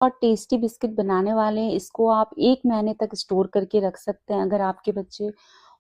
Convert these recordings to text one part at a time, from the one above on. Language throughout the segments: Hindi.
और टेस्टी बिस्किट बनाने वाले हैं। इसको आप 1 महीने तक स्टोर करके रख सकते हैं। अगर आपके बच्चे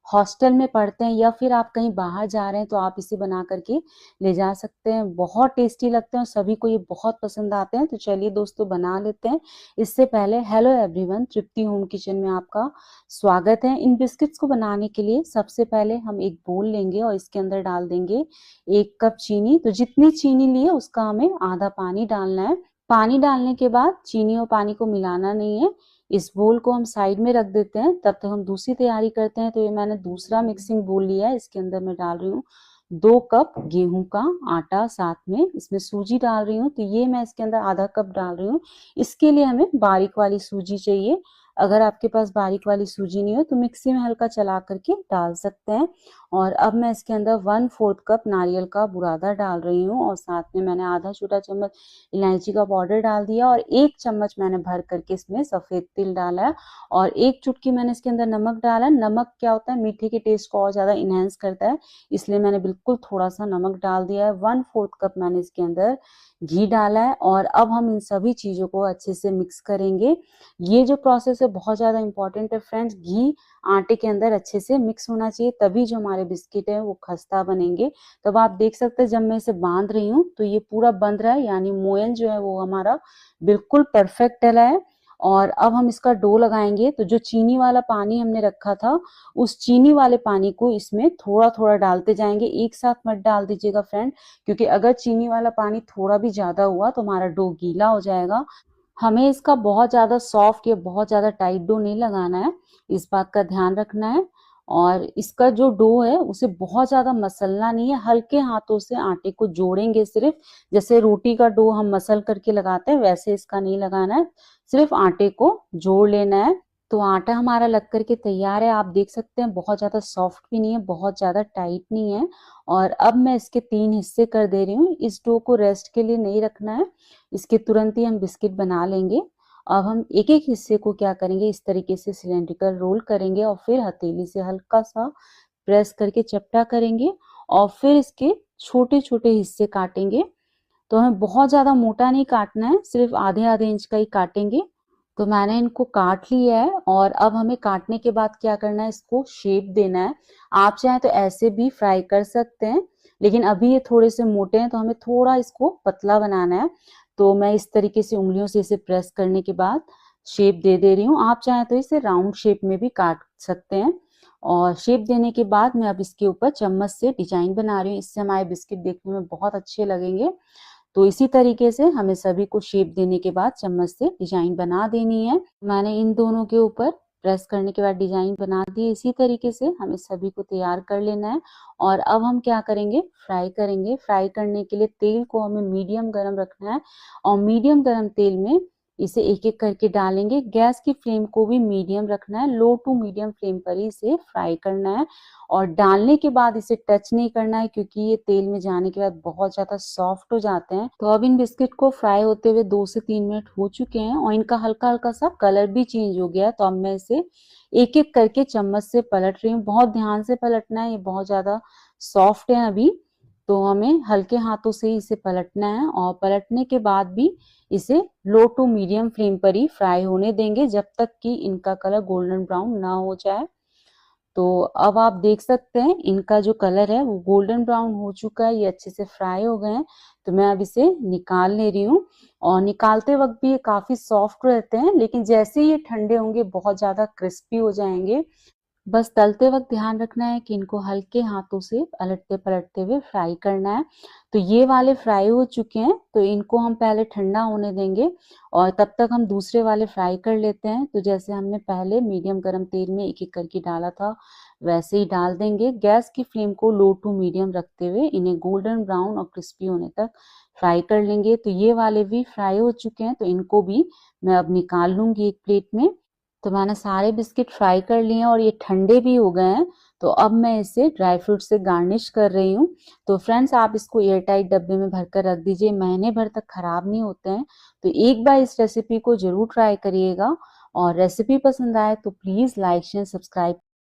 हॉस्टल में पढ़ते हैं या फिर आप कहीं बाहर जा रहे हैं तो आप इसे बना करके ले जा सकते हैं। बहुत टेस्टी लगते हैं और सभी को ये बहुत पसंद आते हैं। तो चलिए दोस्तों बना लेते हैं। इससे पहले हेलो एवरीवन, तृप्ति होम किचन में आपका स्वागत है। इन बिस्किट्स को बनाने के लिए सबसे पहले हम एक बोल लेंगे और इसके अंदर डाल देंगे 1 कप चीनी। तो जितनी चीनी लिए उसका हमें आधा पानी डालना है। पानी डालने के बाद चीनी और पानी को मिलाना नहीं है। इस बोल को हम साइड में रख देते हैं, तब तक हम दूसरी तैयारी करते हैं। तो ये मैंने दूसरा मिक्सिंग बोल लिया है। इसके अंदर मैं डाल रही हूँ 2 कप गेहूं का आटा, साथ में इसमें सूजी डाल रही हूँ। तो ये मैं इसके अंदर आधा कप डाल रही हूँ। इसके लिए हमें बारीक वाली सूजी चाहिए। अगर आपके पास बारीक वाली सूजी नहीं हो तो मिक्सी में हल्का चला करके डाल सकते हैं। और अब मैं इसके अंदर 1/4 कप नारियल का बुरादा डाल रही हूँ और साथ में मैंने आधा छोटा चम्मच इलायची का पाउडर डाल दिया और 1 चम्मच मैंने भर करके इसमें सफेद तिल डाला है और 1 चुटकी मैंने इसके अंदर नमक डाला है। नमक क्या होता है, मीठे के टेस्ट को और ज्यादा इनहेंस करता है, इसलिए मैंने बिल्कुल थोड़ा सा नमक डाल दिया है। 1/4 कप मैंने इसके अंदर घी डाला है और अब हम इन सभी चीजों को अच्छे से मिक्स करेंगे। ये जो प्रोसेस है बहुत ज्यादा इंपॉर्टेंट है फ्रेंड्स। घी आटे के अंदर अच्छे से मिक्स होना चाहिए, तभी जो हमारे बिस्किट है वो खस्ता बनेंगे। तब आप देख सकते हैं जब मैं इसे बांध रही हूँ तो ये पूरा बंध रहा है, यानी मोयन जो है वो हमारा बिल्कुल परफेक्ट डला है। और अब हम इसका डो लगाएंगे। तो जो चीनी वाला पानी हमने रखा था, उस चीनी वाले पानी को इसमें थोड़ा थोड़ा डालते जाएंगे, एक साथ मत डाल दीजिएगा फ्रेंड, क्योंकि अगर चीनी वाला पानी थोड़ा भी ज्यादा हुआ तो हमारा डो गीला हो जाएगा। हमें इसका बहुत ज्यादा सॉफ्ट या बहुत ज्यादा टाइट डो नहीं लगाना है, इस बात का ध्यान रखना है। और इसका जो डो है उसे बहुत ज्यादा मसलना नहीं है, हल्के हाथों से आटे को जोड़ेंगे सिर्फ। जैसे रोटी का डो हम मसल करके लगाते हैं वैसे इसका नहीं लगाना है, सिर्फ आटे को जोड़ लेना है। तो आटा हमारा लग करके तैयार है। आप देख सकते हैं बहुत ज्यादा सॉफ्ट भी नहीं है, बहुत ज्यादा टाइट नहीं है। और अब मैं इसके 3 हिस्से कर दे रही हूँ। इस डो को रेस्ट के लिए नहीं रखना है, इसके तुरंत ही हम बिस्किट बना लेंगे। अब हम एक एक हिस्से को क्या करेंगे, इस तरीके से सिलेंड्रिकल रोल करेंगे और फिर हथेली से हल्का सा प्रेस करके चपटा करेंगे और फिर इसके छोटे छोटे हिस्से काटेंगे। तो हमें बहुत ज्यादा मोटा नहीं काटना है, सिर्फ आधे आधे इंच का ही काटेंगे। तो मैंने इनको काट लिया है और अब हमें काटने के बाद क्या करना है, इसको शेप देना है। आप चाहें तो ऐसे भी फ्राई कर सकते हैं, लेकिन अभी ये थोड़े से मोटे हैं तो हमें थोड़ा इसको पतला बनाना है। तो मैं इस तरीके से उंगलियों से इसे प्रेस करने के बाद शेप दे दे रही हूँ। आप चाहें तो इसे राउंड शेप में भी काट सकते हैं। और शेप देने के बाद मैं अब इसके ऊपर चम्मच से डिजाइन बना रही हूँ, इससे हमारे बिस्किट देखने में बहुत अच्छे लगेंगे। तो इसी तरीके से हमें सभी को शेप देने के बाद चम्मच से डिजाइन बना देनी है। मैंने इन दोनों के ऊपर प्रेस करने के बाद डिजाइन बना दी। इसी तरीके से हमें सभी को तैयार कर लेना है। और अब हम क्या करेंगे, फ्राई करेंगे। फ्राई करने के लिए तेल को हमें मीडियम गरम रखना है और मीडियम गरम तेल में इसे एक एक करके डालेंगे। गैस की फ्लेम को भी मीडियम रखना है, लो टू मीडियम फ्लेम पर ही इसे फ्राई करना है। और डालने के बाद इसे टच नहीं करना है, क्योंकि ये तेल में जाने के बाद बहुत ज्यादा सॉफ्ट हो जाते हैं। तो अब इन बिस्किट को फ्राई होते हुए 2 से 3 मिनट हो चुके हैं और इनका हल्का हल्का सा कलर भी चेंज हो गया है। तो अब मैं इसे एक एक करके चम्मच से पलट रही हूँ। बहुत ध्यान से पलटना है, ये बहुत ज्यादा सॉफ्ट है अभी। तो हमें हल्के हाथों से ही इसे पलटना है और पलटने के बाद भी इसे लो टू मीडियम फ्लेम पर ही फ्राई होने देंगे, जब तक कि इनका कलर गोल्डन ब्राउन ना हो जाए। तो अब आप देख सकते हैं इनका जो कलर है वो गोल्डन ब्राउन हो चुका है, ये अच्छे से फ्राई हो गए हैं। तो मैं अब इसे निकाल ले रही हूँ। और निकालते वक्त भी ये काफी सॉफ्ट रहते हैं, लेकिन जैसे ही ये ठंडे होंगे बहुत ज्यादा क्रिस्पी हो जाएंगे। बस तलते वक्त ध्यान रखना है कि इनको हल्के हाथों से पलटते पलटते हुए फ्राई करना है। तो ये वाले फ्राई हो चुके हैं, तो इनको हम पहले ठंडा होने देंगे और तब तक हम दूसरे वाले फ्राई कर लेते हैं। तो जैसे हमने पहले मीडियम गरम तेल में एक एक करके डाला था, वैसे ही डाल देंगे। गैस की फ्लेम को लो टू मीडियम रखते हुए इन्हें गोल्डन ब्राउन और क्रिस्पी होने तक फ्राई कर लेंगे। तो ये वाले भी फ्राई हो चुके हैं, तो इनको भी मैं अब निकाल लूंगी एक प्लेट में। तो मैंने सारे बिस्किट फ्राई कर लिए हैं और ये ठंडे भी हो गए हैं। तो अब मैं इसे ड्राई फ्रूट से गार्निश कर रही हूँ। तो फ्रेंड्स आप इसको एयर टाइट डब्बे में भरकर रख दीजिए, महीने भर तक खराब नहीं होते हैं। तो एक बार इस रेसिपी को जरूर ट्राई करिएगा और रेसिपी पसंद आए तो प्लीज लाइक शेयर सब्सक्राइब